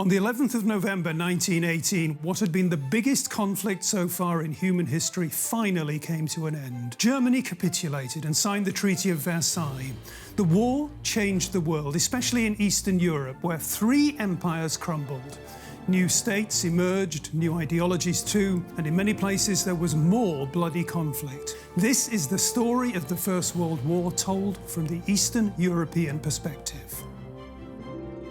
On the 11th of November 1918, what had been the biggest conflict so far in human history finally came to an end. Germany capitulated and signed the Treaty of Versailles. The war changed the world, especially in Eastern Europe, where 3 empires crumbled. New states emerged, new ideologies too, and in many places there was more bloody conflict. This is the story of the First World War told from the Eastern European perspective.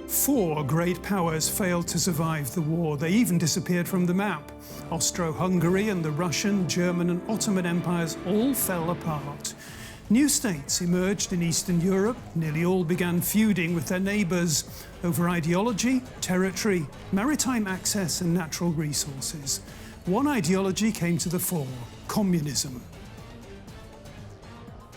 4 great powers failed to survive the war. They even disappeared from the map. Austro-Hungary and the Russian, German and Ottoman empires all fell apart. New states emerged in Eastern Europe. Nearly all began feuding with their neighbours over ideology, territory, maritime access and natural resources. One ideology came to the fore: communism.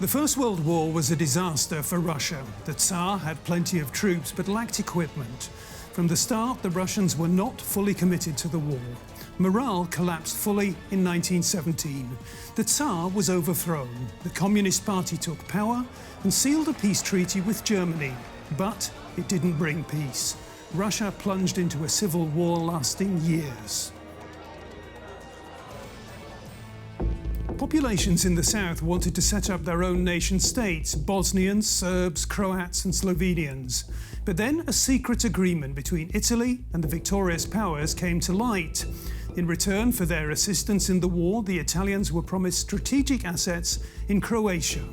The First World War was a disaster for Russia. The Tsar had plenty of troops but lacked equipment. From the start, the Russians were not fully committed to the war. Morale collapsed fully in 1917. The Tsar was overthrown. The Communist Party took power and sealed a peace treaty with Germany. But it didn't bring peace. Russia plunged into a civil war lasting years. Populations in the south wanted to set up their own nation states: Bosnians, Serbs, Croats and Slovenians. But then a secret agreement between Italy and the victorious powers came to light. In return for their assistance in the war, the Italians were promised strategic assets in Croatia.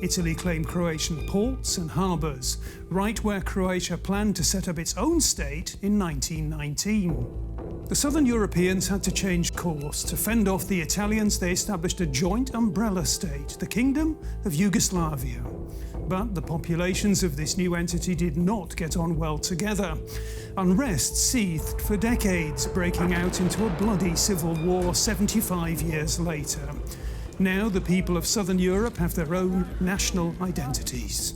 Italy claimed Croatian ports and harbours, right where Croatia planned to set up its own state in 1919. The southern Europeans had to change course. To fend off the Italians, they established a joint umbrella state, the Kingdom of Yugoslavia. But the populations of this new entity did not get on well together. Unrest seethed for decades, breaking out into a bloody civil war 75 years later. Now the people of southern Europe have their own national identities.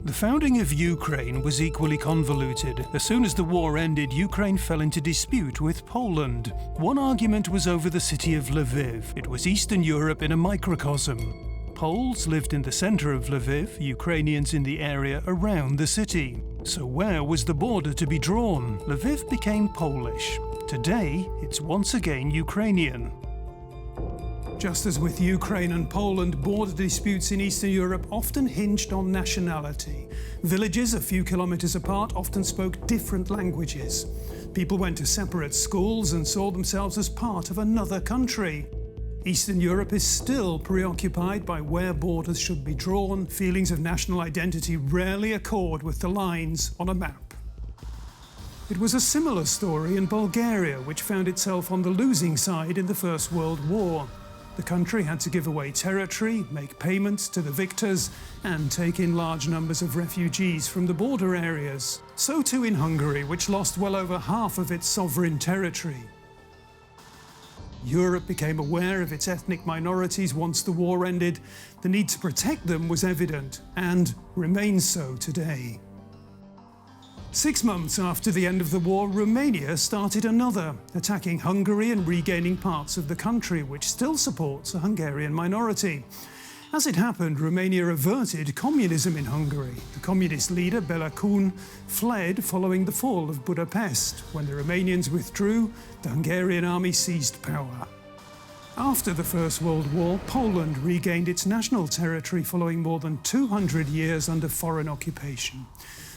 The founding of Ukraine was equally convoluted. As soon as the war ended, Ukraine fell into dispute with Poland. One argument was over the city of Lviv. It was Eastern Europe in a microcosm. Poles lived in the center of Lviv, Ukrainians in the area around the city. So where was the border to be drawn? Lviv became Polish. Today, it's once again Ukrainian. Just as with Ukraine and Poland, border disputes in Eastern Europe often hinged on nationality. Villages a few kilometers apart often spoke different languages. People went to separate schools and saw themselves as part of another country. Eastern Europe is still preoccupied by where borders should be drawn. Feelings of national identity rarely accord with the lines on a map. It was a similar story in Bulgaria, which found itself on the losing side in the First World War. The country had to give away territory, make payments to the victors, and take in large numbers of refugees from the border areas. So too in Hungary, which lost well over half of its sovereign territory. Europe became aware of its ethnic minorities once the war ended. The need to protect them was evident, and remains so today. 6 months after the end of the war, Romania started another, attacking Hungary and regaining parts of the country, which still supports a Hungarian minority. As it happened, Romania averted communism in Hungary. The communist leader, Bela Kun, fled following the fall of Budapest. When the Romanians withdrew, the Hungarian army seized power. After the First World War, Poland regained its national territory following more than 200 years under foreign occupation.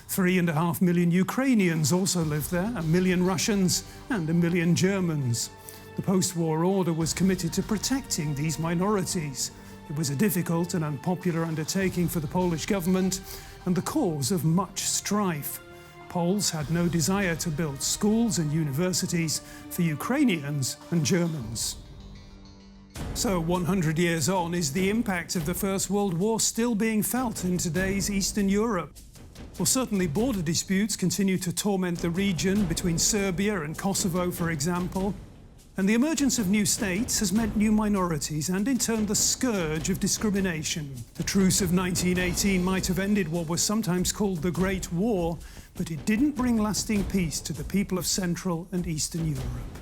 3.5 million Ukrainians also lived there, 1 million Russians and 1 million Germans. The post-war order was committed to protecting these minorities. It was a difficult and unpopular undertaking for the Polish government and the cause of much strife. Poles had no desire to build schools and universities for Ukrainians and Germans. So 100 years on, is the impact of the First World War still being felt in today's Eastern Europe? Well, certainly border disputes continue to torment the region, between Serbia and Kosovo, for example. And the emergence of new states has meant new minorities and, in turn, the scourge of discrimination. The truce of 1918 might have ended what was sometimes called the Great War, but it didn't bring lasting peace to the people of Central and Eastern Europe.